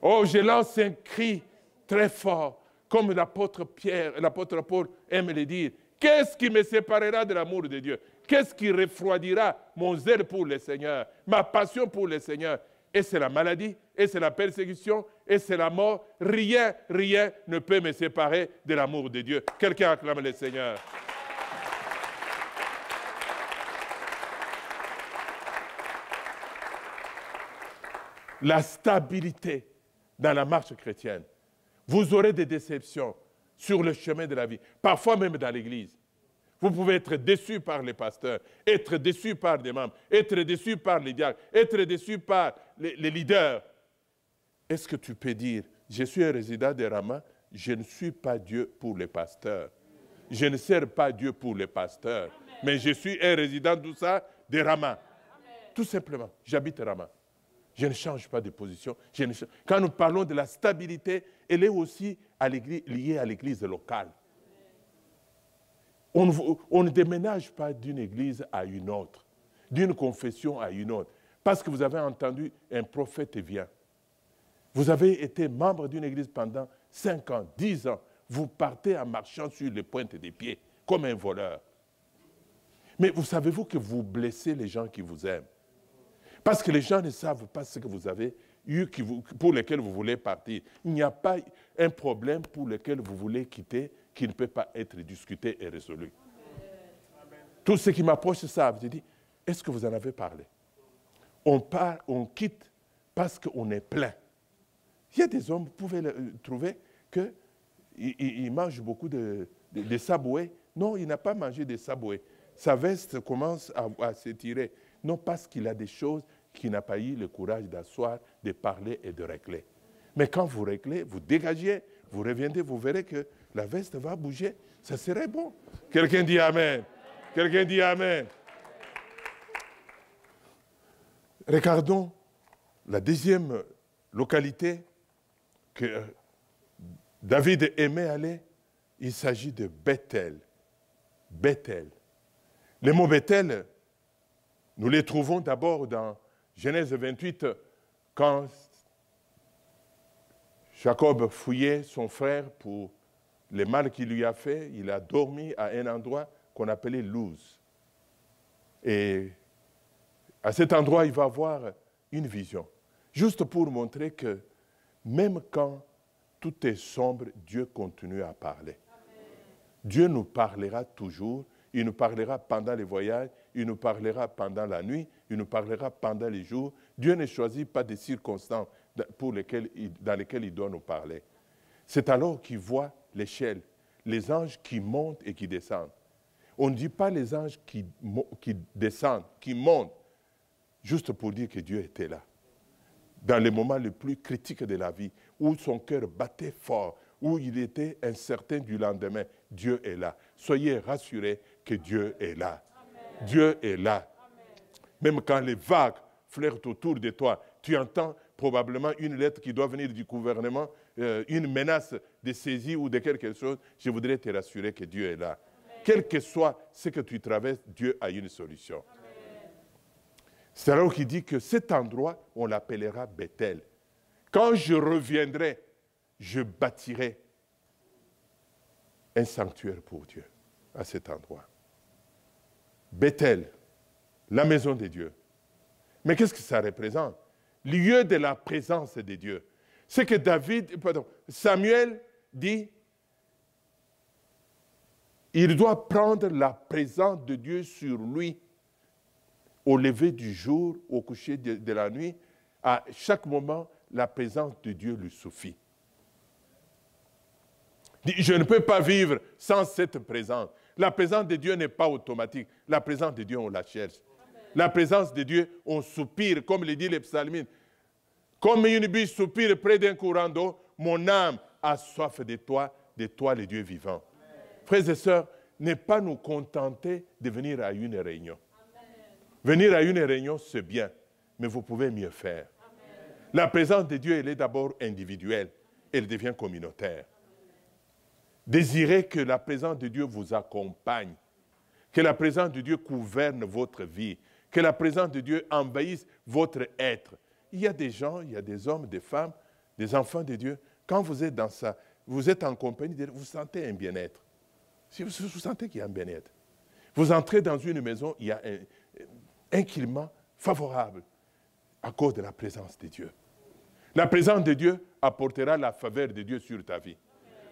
Oh, je lance un cri très fort, comme l'apôtre Paul aime le dire. Qu'est-ce qui me séparera de l'amour de Dieu? Qu'est-ce qui refroidira mon zèle pour le Seigneur, ma passion pour le Seigneur? Et c'est la maladie, et c'est la persécution, et c'est la mort. Rien ne peut me séparer de l'amour de Dieu. Quelqu'un acclame le Seigneur. La stabilité dans la marche chrétienne. Vous aurez des déceptions sur le chemin de la vie, parfois même dans l'Église. Vous pouvez être déçu par les pasteurs, être déçu par des membres, être déçu par les diacres, être déçu par les leaders. Est-ce que tu peux dire, je suis un résident de Rama, je ne suis pas Dieu pour les pasteurs. Je ne sers pas Dieu pour les pasteurs, mais je suis un résident de ça, de Rama. Tout simplement, j'habite Rama. Je ne change pas de position. Quand nous parlons de la stabilité, elle est aussi liée à l'église locale. On ne déménage pas d'une église à une autre, d'une confession à une autre, parce que vous avez entendu un prophète vient. Vous avez été membre d'une église pendant 5 ans, 10 ans. Vous partez en marchant sur les pointes des pieds, comme un voleur. Mais vous savez-vous que vous blessez les gens qui vous aiment? Parce que les gens ne savent pas ce que vous avez eu pour lequel vous voulez partir. Il n'y a pas un problème pour lequel vous voulez quitter qui ne peut pas être discuté et résolu. Amen. Tous ceux qui m'approchent savent. Je dis, est-ce que vous en avez parlé? On quitte parce qu'on est plein. Il y a des hommes, vous pouvez trouver qu'ils mangent beaucoup de saboués. Non, il n'a pas mangé de saboués. Sa veste commence à s'étirer. Non parce qu'il a des choses qu'il n'a pas eu le courage d'asseoir, de parler et de régler. Mais quand vous réglez, vous dégagez, vous reviendrez, vous verrez que la veste va bouger. Ça serait bon. Quelqu'un dit Amen. Quelqu'un dit Amen. Regardons la deuxième localité que David aimait aller. Il s'agit de Bethel. Bethel. Le mot Bethel, nous les trouvons d'abord dans Genèse 28, quand Jacob fouillait son frère pour le mal qu'il lui a fait. Il a dormi à un endroit qu'on appelait Luz. Et à cet endroit, il va avoir une vision. Juste pour montrer que même quand tout est sombre, Dieu continue à parler. Amen. Dieu nous parlera toujours. Il nous parlera pendant les voyages, il nous parlera pendant la nuit, il nous parlera pendant les jours. Dieu ne choisit pas des circonstances dans lesquelles il doit nous parler. C'est alors qu'il voit l'échelle, les anges qui montent et qui descendent. On ne dit pas les anges qui descendent, qui montent, juste pour dire que Dieu était là. Dans les moments les plus critiques de la vie, où son cœur battait fort, où il était incertain du lendemain, Dieu est là. Soyez rassurés que Dieu est là. Amen. Dieu est là. Amen. Même quand les vagues flirtent autour de toi, tu entends probablement une lettre qui doit venir du gouvernement, une menace de saisie ou de quelque chose, je voudrais te rassurer que Dieu est là. Amen. Quel que soit ce que tu traverses, Dieu a une solution. Amen. C'est alors qu'il dit que cet endroit, on l'appellera Bethel. Quand je reviendrai, je bâtirai un sanctuaire pour Dieu à cet endroit. Bethel, la maison de Dieu. Mais qu'est-ce que ça représente? Lieu de la présence de Dieu. C'est que Samuel dit, il doit prendre la présence de Dieu sur lui au lever du jour, au coucher de la nuit. À chaque moment, la présence de Dieu lui suffit. Je ne peux pas vivre sans cette présence. La présence de Dieu n'est pas automatique. La présence de Dieu, on la cherche. Amen. La présence de Dieu, on soupire, comme le dit les psalmistes. Comme une biche soupire près d'un courant d'eau, mon âme a soif de toi le Dieu vivant. Amen. Frères et sœurs, ne pas nous contenter de venir à une réunion. Amen. Venir à une réunion, c'est bien. mais vous pouvez mieux faire. La présence de Dieu, elle est d'abord individuelle, elle devient communautaire. Désirez que la présence de Dieu vous accompagne, que la présence de Dieu gouverne votre vie, que la présence de Dieu envahisse votre être. Il y a des gens, il y a des hommes, des femmes, des enfants de Dieu, quand vous êtes dans ça, vous êtes en compagnie de Dieu, vous sentez un bien-être. Si vous sentez qu'il y a un bien-être. Vous entrez dans une maison, il y a un climat favorable à cause de la présence de Dieu. La présence de Dieu apportera la faveur de Dieu sur ta vie.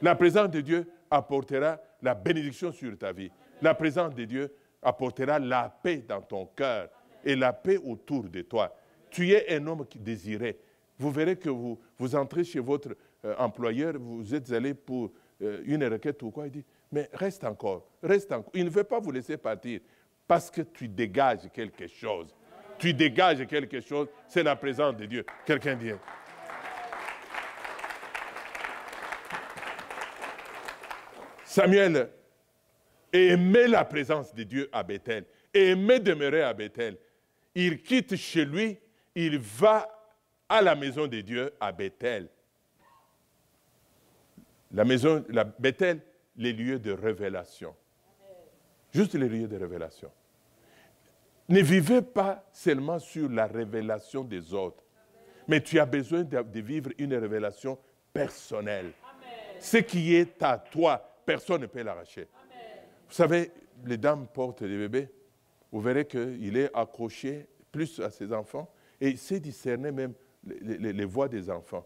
La présence de Dieu apportera la bénédiction sur ta vie. La présence de Dieu apportera la paix dans ton cœur et la paix autour de toi. Tu es un homme qui désiré. Vous verrez que vous entrez chez votre employeur, vous êtes allé pour une requête ou quoi, il dit, mais reste encore, reste encore. Il ne veut pas vous laisser partir parce que tu dégages quelque chose. Tu dégages quelque chose, c'est la présence de Dieu. Quelqu'un dit. Samuel aimait la présence de Dieu à Bethel, aimait demeurer à Bethel. Il quitte chez lui, il va à la maison de Dieu à Bethel. Bethel, les lieux de révélation. Juste les lieux de révélation. Ne vivez pas seulement sur la révélation des autres, mais tu as besoin de vivre une révélation personnelle. Ce qui est à toi, personne ne peut l'arracher. Vous savez, les dames portent des bébés, vous verrez qu'il est accroché plus à ses enfants et il sait discerner même les voix des enfants.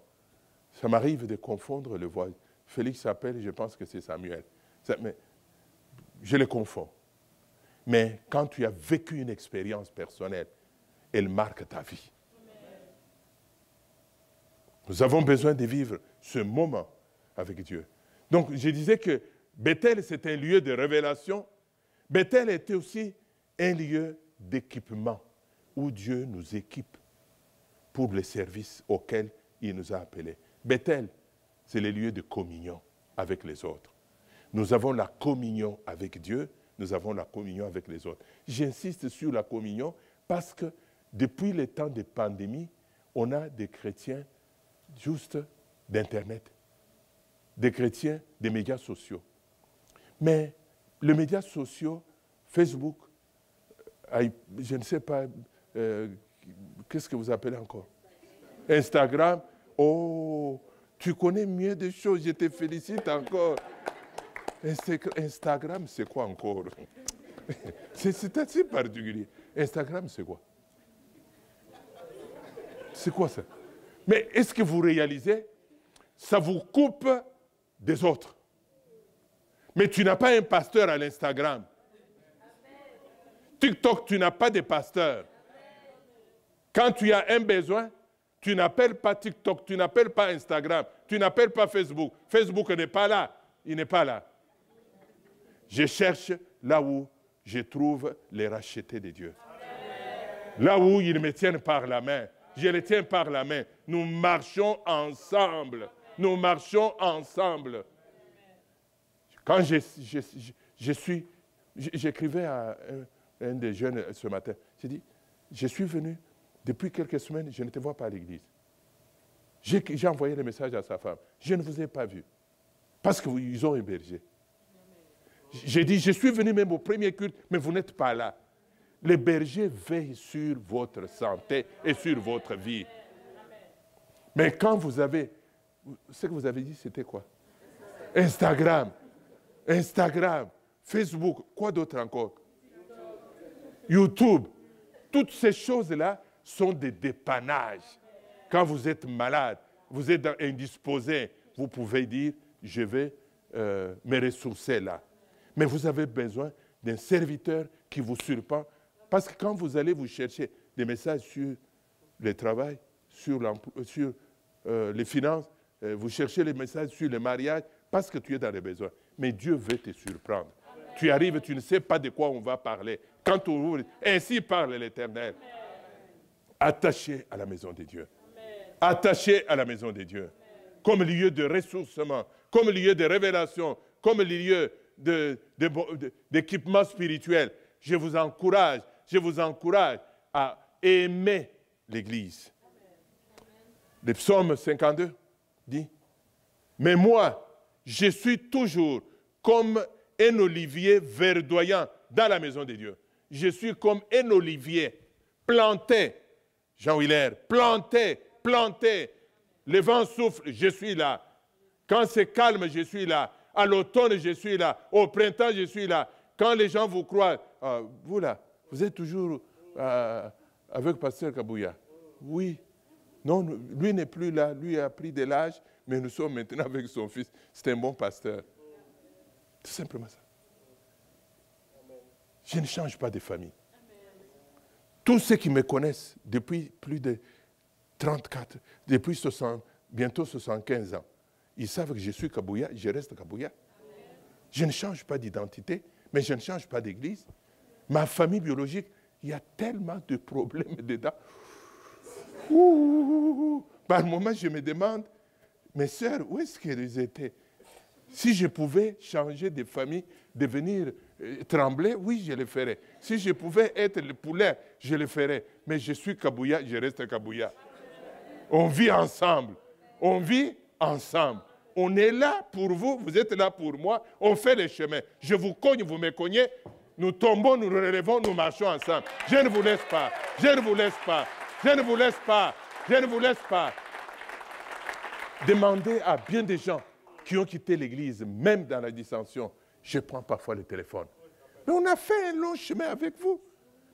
Ça m'arrive de confondre les voix. Félix s'appelle, je pense que c'est Samuel. Mais je les confonds. Mais quand tu as vécu une expérience personnelle, elle marque ta vie. Nous avons besoin de vivre ce moment avec Dieu. Donc, je disais que Bethel, c'est un lieu de révélation. Bethel était aussi un lieu d'équipement où Dieu nous équipe pour les services auxquels il nous a appelés. Bethel, c'est le lieu de communion avec les autres. Nous avons la communion avec Dieu, nous avons la communion avec les autres. J'insiste sur la communion parce que depuis les temps de pandémie, on a des chrétiens juste d'Internet, des chrétiens des médias sociaux. Mais les médias sociaux, Facebook, je ne sais pas, qu'est-ce que vous appelez encore? Instagram, oh, tu connais mieux des choses, je te félicite encore. Instagram, c'est quoi encore? C'est assez particulier. Instagram, c'est quoi? C'est quoi ça? Mais est-ce que vous réalisez? Ça vous coupe des autres. Mais tu n'as pas un pasteur à l'Instagram. TikTok, tu n'as pas de pasteur. Quand tu as un besoin, tu n'appelles pas TikTok, tu n'appelles pas Instagram, tu n'appelles pas Facebook. Facebook n'est pas là. Il n'est pas là. Je cherche là où je trouve les rachetés de Dieu. Là où ils me tiennent par la main. Je les tiens par la main. Nous marchons ensemble. Nous marchons ensemble. Quand j'écrivais à un des jeunes ce matin, j'ai dit, je suis venu, depuis quelques semaines, je ne te vois pas à l'église. J'ai envoyé des messages à sa femme. Je ne vous ai pas vu. Parce qu'ils ont hébergé. J'ai dit, je suis venu même au premier culte, mais vous n'êtes pas là. Les bergers veillent sur votre santé et sur votre vie. Mais quand vous avez... Ce que vous avez dit, c'était quoi? Instagram, Facebook, quoi d'autre encore? YouTube. Toutes ces choses-là sont des dépannages. Quand vous êtes malade, vous êtes indisposé, vous pouvez dire, je vais me ressourcer là. Mais vous avez besoin d'un serviteur qui vous surprend. Parce que quand vous allez vous chercher des messages sur le travail, sur les finances, vous cherchez les messages sur le mariage, parce que tu es dans les besoins. Mais Dieu veut te surprendre. Amen. Tu arrives, tu ne sais pas de quoi on va parler. Quand on ouvre, ainsi parle l'Éternel. Attaché à la maison de Dieu. Attaché à la maison de Dieu. Amen. Comme lieu de ressourcement, comme lieu de révélation, comme lieu d'équipement spirituel. Je vous encourage à aimer l'Église. Le psaume 52 dit, « Mais moi, je suis toujours comme un olivier verdoyant dans la maison de Dieu. Je suis comme un olivier planté, Jean Willer, planté. Le vent souffle, je suis là. Quand c'est calme, je suis là. À l'automne, je suis là. Au printemps, je suis là. Quand les gens vous croient, vous là, vous êtes toujours avec Pasteur Kabouya. Oui. Non, lui n'est plus là. Lui a pris de l'âge, mais nous sommes maintenant avec son fils. C'est un bon pasteur. Tout simplement ça. Je ne change pas de famille. Tous ceux qui me connaissent depuis plus de 34, depuis 60, bientôt 75 ans, ils savent que je suis Kabouya, je reste Kabouya. Je ne change pas d'identité, mais je ne change pas d'église. Ma famille biologique, il y a tellement de problèmes dedans. Par moments, je me demande, mes sœurs, où est-ce qu'elles étaient? Si je pouvais changer de famille, devenir trembler, oui, je le ferais. Si je pouvais être le poulet, je le ferais. Mais je suis Kabouya, je reste Kabouya. On vit ensemble. On vit ensemble. On est là pour vous, vous êtes là pour moi. On fait le chemin. Je vous cogne, vous me cognez. Nous tombons, nous relevons, nous marchons ensemble. Je ne vous laisse pas. Je ne vous laisse pas. Je ne vous laisse pas. Je ne vous laisse pas. Demandez à bien des gens qui ont quitté l'Église, même dans la dissension. Je prends parfois le téléphone. Mais on a fait un long chemin avec vous.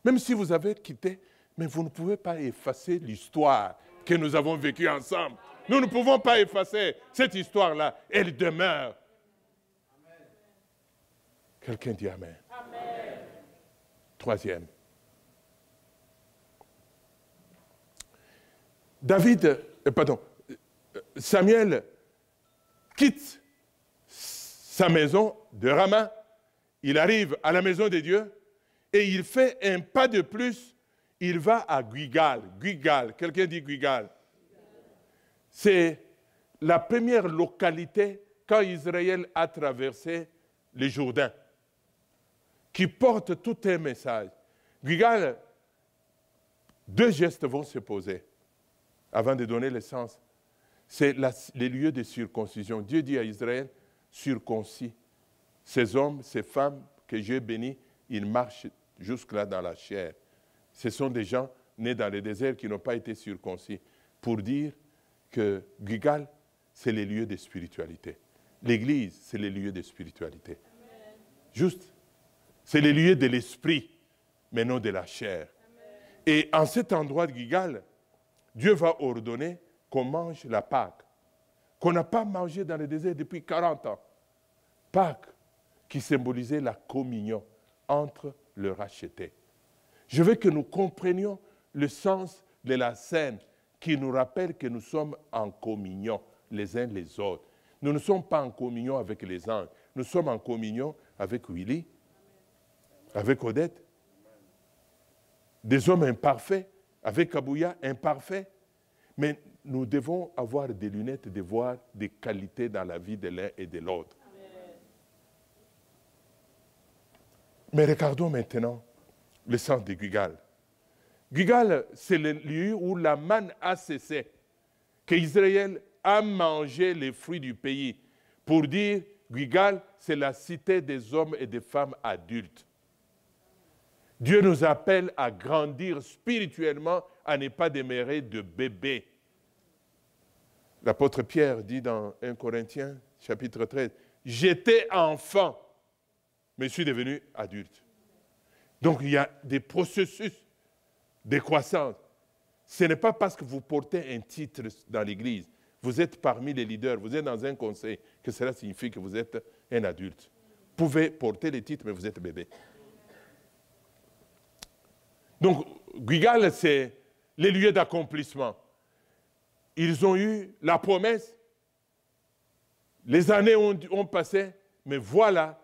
Même si vous avez quitté, mais vous ne pouvez pas effacer l'histoire que nous avons vécue ensemble. Nous ne pouvons pas effacer cette histoire-là. Elle demeure. Quelqu'un dit Amen. Amen. Troisième. Samuel quitte sa maison de Rama, il arrive à la maison de Dieu et il fait un pas de plus, il va à Gilgal. Gilgal, quelqu'un dit Gilgal. C'est la première localité quand Israël a traversé le Jourdain, qui porte tout un message. Gilgal, deux gestes vont se poser avant de donner le sens. C'est les lieux de circoncision. Dieu dit à Israël, circoncis. Ces hommes, ces femmes que Dieu bénit, ils marchent jusque-là dans la chair. Ce sont des gens nés dans le désert qui n'ont pas été circoncis. Pour dire que Gilgal, c'est les lieux de spiritualité. L'Église, c'est les lieux de spiritualité. Amen. Juste. C'est les lieux de l'esprit, mais non de la chair. Amen. Et en cet endroit de Gilgal, Dieu va ordonner qu'on mange la Pâque, qu'on n'a pas mangé dans le désert depuis 40 ans. Pâque, qui symbolisait la communion entre le racheté. Je veux que nous comprenions le sens de la scène qui nous rappelle que nous sommes en communion les uns les autres. Nous ne sommes pas en communion avec les anges, nous sommes en communion avec Willy, avec Odette, des hommes imparfaits, avec Kabouya, imparfaits. Mais nous devons avoir des lunettes de voir des qualités dans la vie de l'un et de l'autre. Mais regardons maintenant le sens de Gilgal. Gilgal, c'est le lieu où la manne a cessé, qu'Israël a mangé les fruits du pays. Pour dire, Gilgal, c'est la cité des hommes et des femmes adultes. Dieu nous appelle à grandir spirituellement, à ne pas demeurer de bébés. L'apôtre Pierre dit dans 1 Corinthiens, chapitre 13, « J'étais enfant, mais je suis devenu adulte. » Donc il y a des processus de croissance. Ce n'est pas parce que vous portez un titre dans l'Église, vous êtes parmi les leaders, vous êtes dans un conseil, que cela signifie que vous êtes un adulte. Vous pouvez porter les titres, mais vous êtes bébé. Donc, Gilgal, c'est les lieux d'accomplissement. Ils ont eu la promesse. Les années ont passé, mais voilà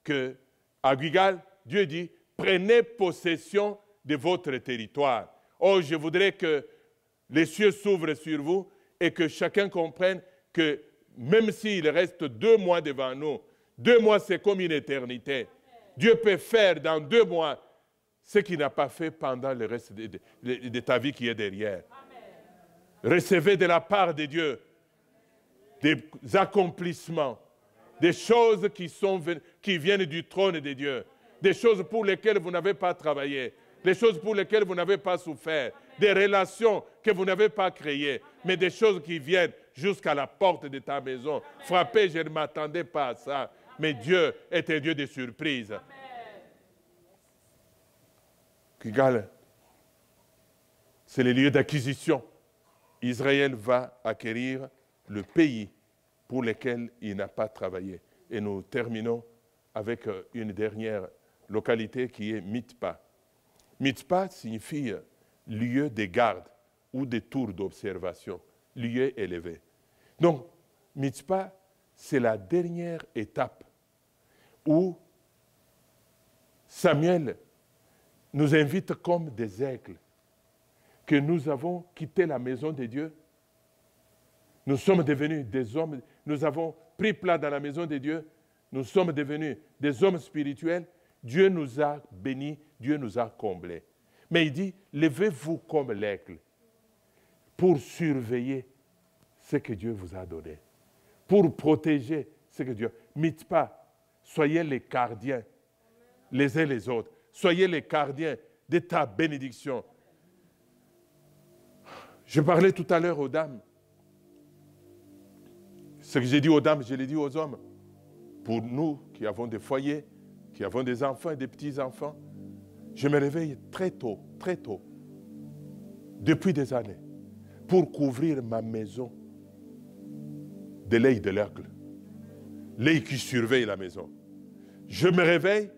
qu'à Gilgal, Dieu dit, prenez possession de votre territoire. Oh, je voudrais que les cieux s'ouvrent sur vous et que chacun comprenne que même s'il reste 2 mois devant nous, 2 mois c'est comme une éternité. Dieu peut faire dans 2 mois ce qu'il n'a pas fait pendant le reste de ta vie qui est derrière. Recevez de la part de Dieu des accomplissements, des choses qui viennent du trône de Dieu, des choses pour lesquelles vous n'avez pas travaillé, des choses pour lesquelles vous n'avez pas souffert, des relations que vous n'avez pas créées, mais des choses qui viennent jusqu'à la porte de ta maison. Frappez, je ne m'attendais pas à ça, mais Dieu est un Dieu de surprises. Kigal, c'est le lieu d'acquisition. Israël va acquérir le pays pour lequel il n'a pas travaillé. Et nous terminons avec une dernière localité qui est Mitzpah. Mitzpah signifie lieu de garde ou de tour d'observation, lieu élevé. Donc, Mitzpah, c'est la dernière étape où Samuel nous invite comme des aigles, que nous avons quitté la maison de Dieu. Nous sommes devenus des hommes, nous avons pris place dans la maison de Dieu, nous sommes devenus des hommes spirituels. Dieu nous a bénis, Dieu nous a comblés. Mais il dit, levez-vous comme l'aigle pour surveiller ce que Dieu vous a donné, pour protéger ce que Dieu... Mitzpah, soyez les gardiens les uns les autres. Soyez les gardiens de ta bénédiction. Je parlais tout à l'heure aux dames. Ce que j'ai dit aux dames, je l'ai dit aux hommes. Pour nous qui avons des foyers, qui avons des enfants et des petits-enfants, je me réveille très tôt, depuis des années, pour couvrir ma maison de l'œil de l'aigle, l'œil qui surveille la maison. Je me réveille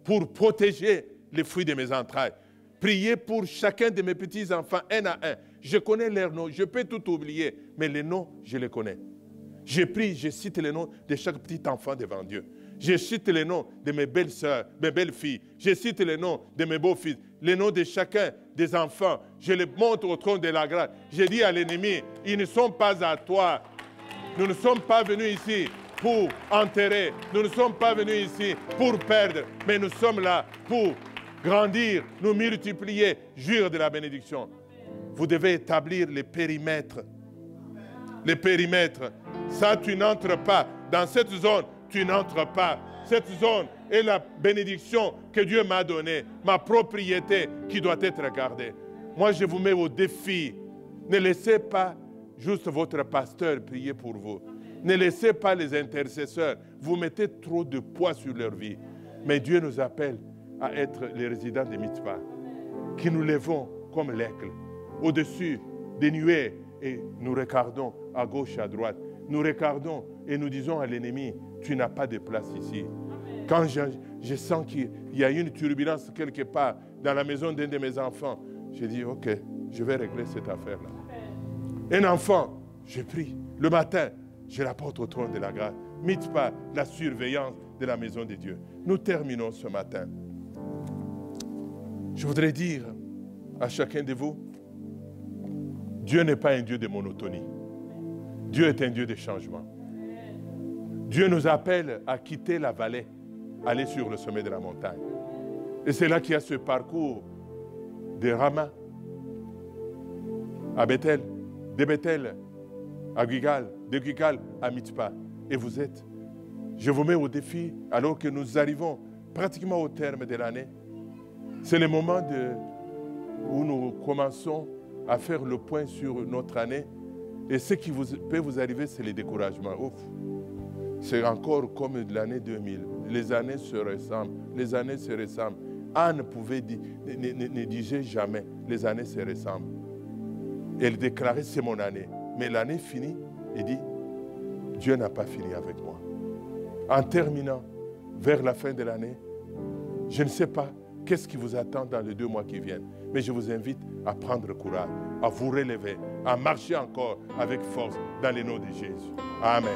pour protéger les fruits de mes entrailles. Prier pour chacun de mes petits-enfants, un à un. Je connais leurs noms, je peux tout oublier, mais les noms, je les connais. Je prie, je cite les noms de chaque petit enfant devant Dieu. Je cite les noms de mes belles sœurs, mes belles filles. Je cite les noms de mes beaux-fils, les noms de chacun des enfants. Je les montre au trône de la grâce. Je dis à l'ennemi, ils ne sont pas à toi. Nous ne sommes pas venus ici pour enterrer. Nous ne sommes pas venus ici pour perdre. Mais nous sommes là pour grandir, nous multiplier, jure de la bénédiction. Vous devez établir les périmètres. Les périmètres. Ça, tu n'entres pas. Dans cette zone, tu n'entres pas. Cette zone est la bénédiction que Dieu m'a donnée, ma propriété qui doit être gardée. Moi, je vous mets au défi. Ne laissez pas juste votre pasteur prier pour vous. Ne laissez pas les intercesseurs. Vous mettez trop de poids sur leur vie. Mais Dieu nous appelle à être les résidents de Mitzpah, qui nous levons comme l'aigle, au-dessus des nuées, et nous regardons à gauche, à droite. Nous regardons et nous disons à l'ennemi, tu n'as pas de place ici. Amen. Quand je sens qu'il y a une turbulence quelque part dans la maison d'un de mes enfants, je dis, ok, je vais régler cette affaire-là. Un enfant, je prie. Le matin, je l'apporte au trône de la grâce. Mitzpah, la surveillance de la maison de Dieu. Nous terminons ce matin. Je voudrais dire à chacun de vous, Dieu n'est pas un Dieu de monotonie. Dieu est un Dieu de changement. Dieu nous appelle à quitter la vallée, aller sur le sommet de la montagne. Et c'est là qu'il y a ce parcours de Rama à Bethel, de Bethel à Gilgal, de Gilgal à Mitzpah. Et vous êtes. Je vous mets au défi alors que nous arrivons pratiquement au terme de l'année. C'est le moment où nous commençons à faire le point sur notre année. Et ce qui peut vous arriver, c'est le découragement. Ouf. C'est encore comme l'année 2000. Les années se ressemblent. Les années se ressemblent. Anne ne disait jamais, les années se ressemblent. Elle déclarait, c'est mon année. Mais l'année finit, elle dit, Dieu n'a pas fini avec moi. En terminant, vers la fin de l'année, je ne sais pas qu'est-ce qui vous attend dans les 2 mois qui viennent. Mais je vous invite à prendre courage, à vous relever, à marcher encore avec force dans le nom de Jésus. Amen.